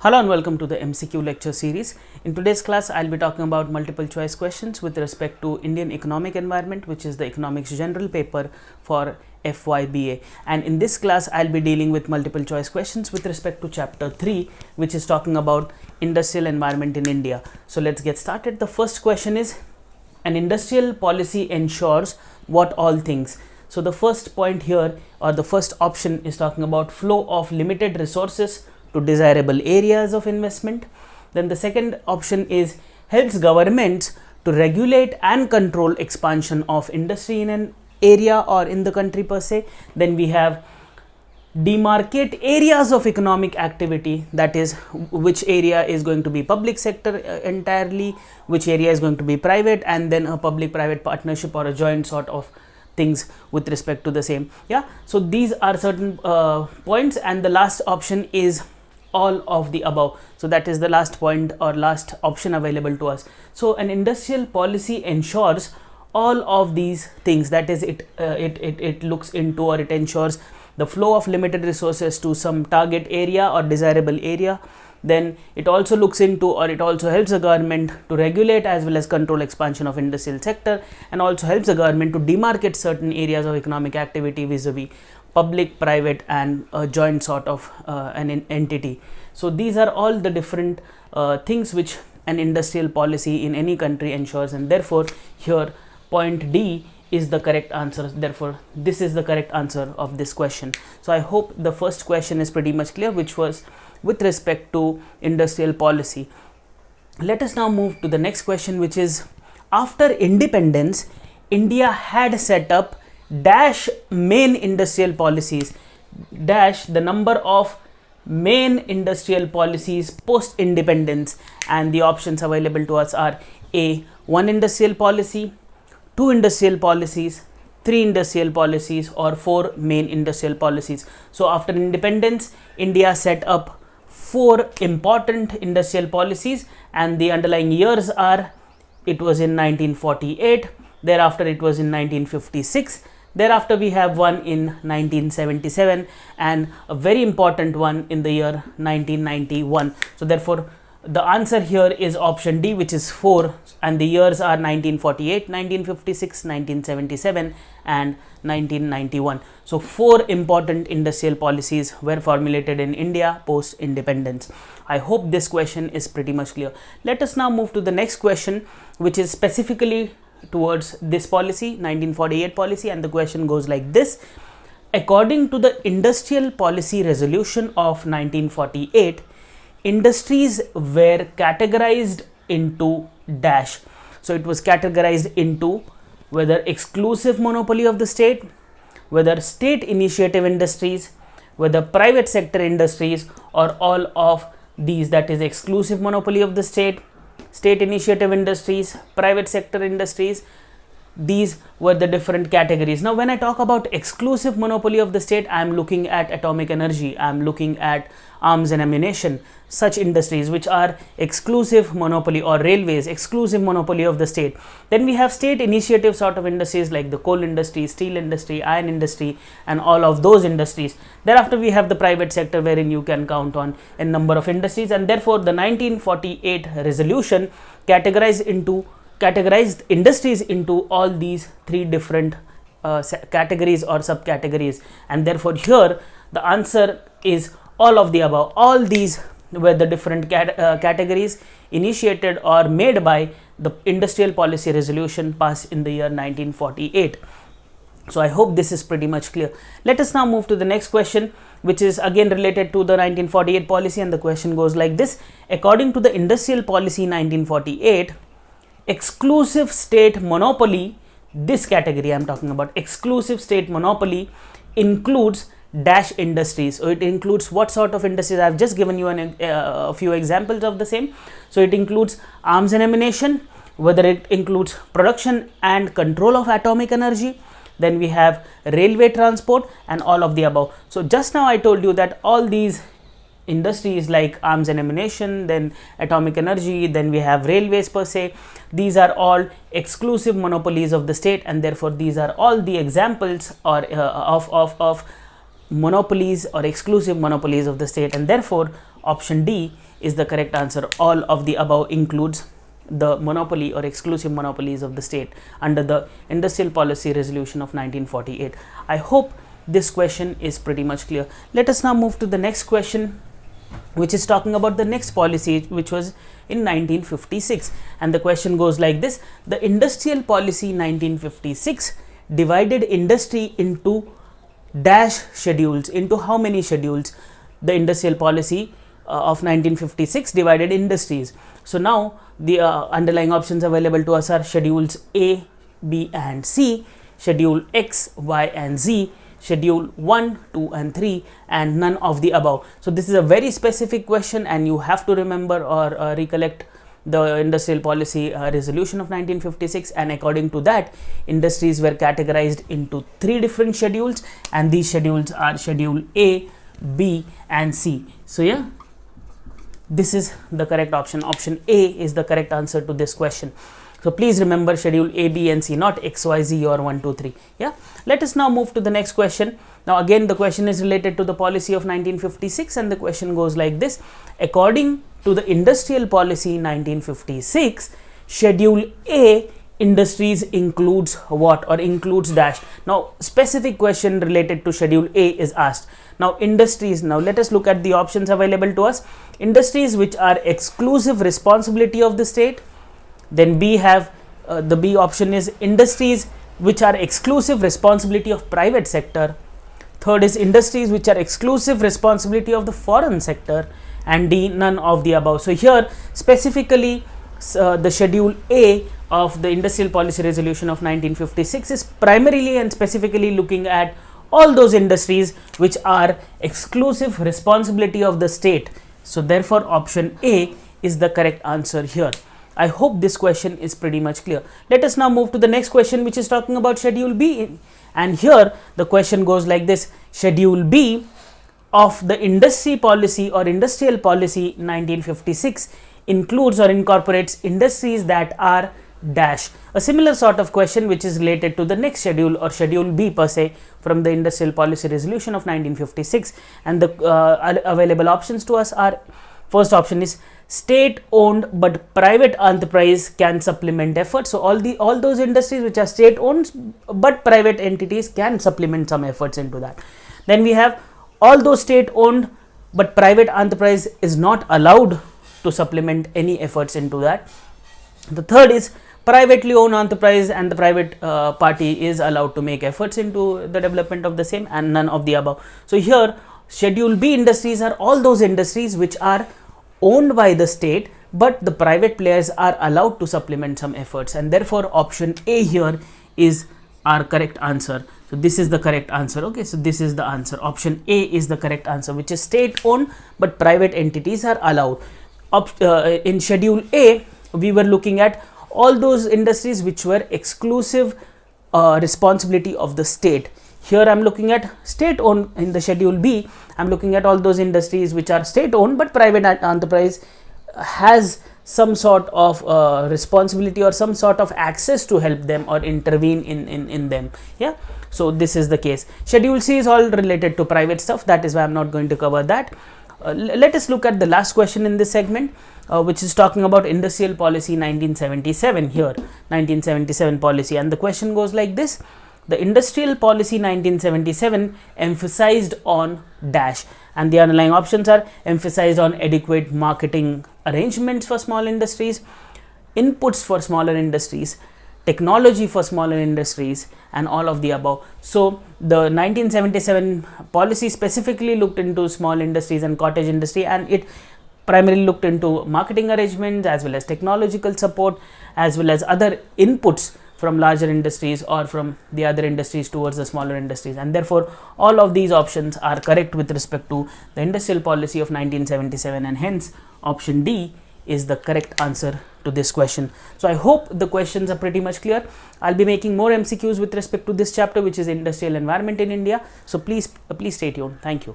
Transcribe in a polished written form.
Hello and welcome to the MCQ lecture series. In today's class, I'll be talking about multiple choice questions with respect to Indian economic environment, which is the economics general paper for FYBA. And in this class, I'll be dealing with multiple choice questions with respect to chapter 3, which is talking about industrial environment in India. So let's get started. The first question is, an industrial policy ensures what all things? So the first point here, or the first option, is talking about flow of limited resources to desirable areas of investment. Then the second option is helps governments to regulate and control expansion of industry in an area or in the country per se. Then we have demarcate areas of economic activity, that is which area is going to be public sector entirely, which area is going to be private, and then a public private partnership or a joint sort of things with respect to the same. So these are certain points, and the last option is all of the above. So that is the last point or last option available to us. So an industrial policy ensures all of these things, that is it looks into, or it ensures the flow of limited resources to some target area or desirable area. Then it also looks into, or it also helps the government to regulate as well as control expansion of industrial sector, and also helps the government to demarcate certain areas of economic activity vis-a-vis public, private, and a joint sort of an entity. So these are all the different things which an industrial policy in any country ensures, and therefore here point D is the correct answer. Therefore this is the correct answer of this question. So I hope the first question is pretty much clear, which was with respect to industrial policy. Let us now move to the next question, which is, after independence, India had set up dash main industrial policies, dash the number of main industrial policies post independence, and the options available to us are A, 1 industrial policy, 2 industrial policies, 3 industrial policies, or 4 main industrial policies. So after independence, India set up 4 important industrial policies, and the underlying years are, it was in 1948, thereafter it was in 1956, thereafter we have one in 1977, and a very important one in the year 1991. So therefore the answer here is option D, which is 4, and the years are 1948, 1956, 1977, and 1991. So 4 important industrial policies were formulated in India post independence. I hope this question is pretty much clear. Let us now move to the next question, which is specifically towards this policy, 1948 policy, and the question goes like this: according to the Industrial Policy Resolution of 1948, industries were categorized into dash. So it was categorized into whether exclusive monopoly of the state, whether state initiative industries, whether private sector industries, or all of these, that is exclusive monopoly of the state, state initiative industries, private sector industries. These were the different categories. Now when I talk about exclusive monopoly of the state, I am looking at atomic energy, I am looking at arms and ammunition, such industries which are exclusive monopoly, or railways, exclusive monopoly of the state. Then we have state initiative sort of industries like the coal industry, steel industry, iron industry, and all of those industries. Thereafter we have the private sector, wherein you can count on a number of industries, and therefore the 1948 resolution categorized industries into all these 3 different categories or subcategories, and therefore here the answer is all of the above. All these were the different categories initiated or made by the Industrial Policy Resolution passed in the year 1948. So I hope this is pretty much clear. Let us now move to the next question, which is again related to the 1948 policy, and the question goes like this: according to the Industrial Policy 1948, exclusive state monopoly, this category I am talking about, exclusive state monopoly includes dash industries. So it includes what sort of industries? I have just given you a few examples of the same. So it includes arms and ammunition, whether it includes production and control of atomic energy. Then we have railway transport, and all of the above. So just now I told you that all these industries like arms and ammunition, then atomic energy, then we have railways per se, these are all exclusive monopolies of the state, and therefore these are all the examples or of monopolies or exclusive monopolies of the state, and therefore option D is the correct answer. All of the above includes the monopoly or exclusive monopolies of the state under the Industrial Policy Resolution of 1948. I hope this question is pretty much clear. Let us now move to the next question, which is talking about the next policy, which was in 1956, and the question goes like this: the Industrial Policy 1956 divided industry into dash schedules. Into how many schedules? The Industrial Policy of 1956 divided industries. So now the underlying options available to us are schedules A, B and C, schedule X, Y and Z, schedule 1, 2 and 3, and none of the above. So this is a very specific question, and you have to remember or recollect the Industrial Policy Resolution of 1956, and according to that, industries were categorized into 3 different schedules, and these schedules are schedule A, B and C. So yeah, this is the correct option. Option A is the correct answer to this question. So please remember schedule A, B and C, not X, Y, Z or 1, 2, 3. Yeah. Let us now move to the next question. Now again, the question is related to the policy of 1956, and the question goes like this: according to the Industrial Policy 1956, schedule A industries includes what, or includes dash. Now specific question related to schedule A is asked. Now industries, now let us look at the options available to us. Industries which are exclusive responsibility of the state. Then B have the B option is industries which are exclusive responsibility of private sector. Third is industries which are exclusive responsibility of the foreign sector, and D none of the above. So here specifically the schedule A of the Industrial Policy Resolution of 1956 is primarily and specifically looking at all those industries which are exclusive responsibility of the state. So therefore option A is the correct answer here. I hope this question is pretty much clear. Let us now move to the next question, which is talking about schedule B, and here the question goes like this: schedule B of the Industry Policy or Industrial Policy 1956 includes or incorporates industries that are dash. A similar sort of question which is related to the next schedule or schedule B per se from the Industrial Policy Resolution of 1956, and the available options to us are: first option is state owned but private enterprise can supplement efforts. So all those industries which are state owned but private entities can supplement some efforts into that. Then we have all those state owned but private enterprise is not allowed to supplement any efforts into that. The third is privately owned enterprise and the private party is allowed to make efforts into the development of the same, and none of the above. So here schedule B industries are all those industries which are owned by the state, but the private players are allowed to supplement some efforts, and therefore option A here is our correct answer. So this is the correct answer. Okay, so this is the answer. Option A is the correct answer, which is state owned but private entities are allowed. In schedule A, we were looking at all those industries which were exclusive responsibility of the state. Here I am looking at state owned. In the schedule B, I am looking at all those industries which are state owned but private enterprise has some sort of responsibility or some sort of access to help them or intervene in them. Yeah, so this is the case. Schedule C is all related to private stuff, that is why I am not going to cover that. Let us look at the last question in this segment, which is talking about Industrial Policy 1977 here, 1977 policy, and the question goes like this: the Industrial Policy 1977 emphasized on dash, and the underlying options are emphasized on adequate marketing arrangements for small industries, inputs for smaller industries, technology for smaller industries, and all of the above. So the 1977 policy specifically looked into small industries and cottage industry, and it primarily looked into marketing arrangements as well as technological support as well as other inputs from larger industries or from the other industries towards the smaller industries, and therefore all of these options are correct with respect to the Industrial Policy of 1977, and hence option D is the correct answer to this question. So I hope the questions are pretty much clear. I'll be making more MCQs with respect to this chapter, which is industrial environment in India. So please stay tuned. Thank you.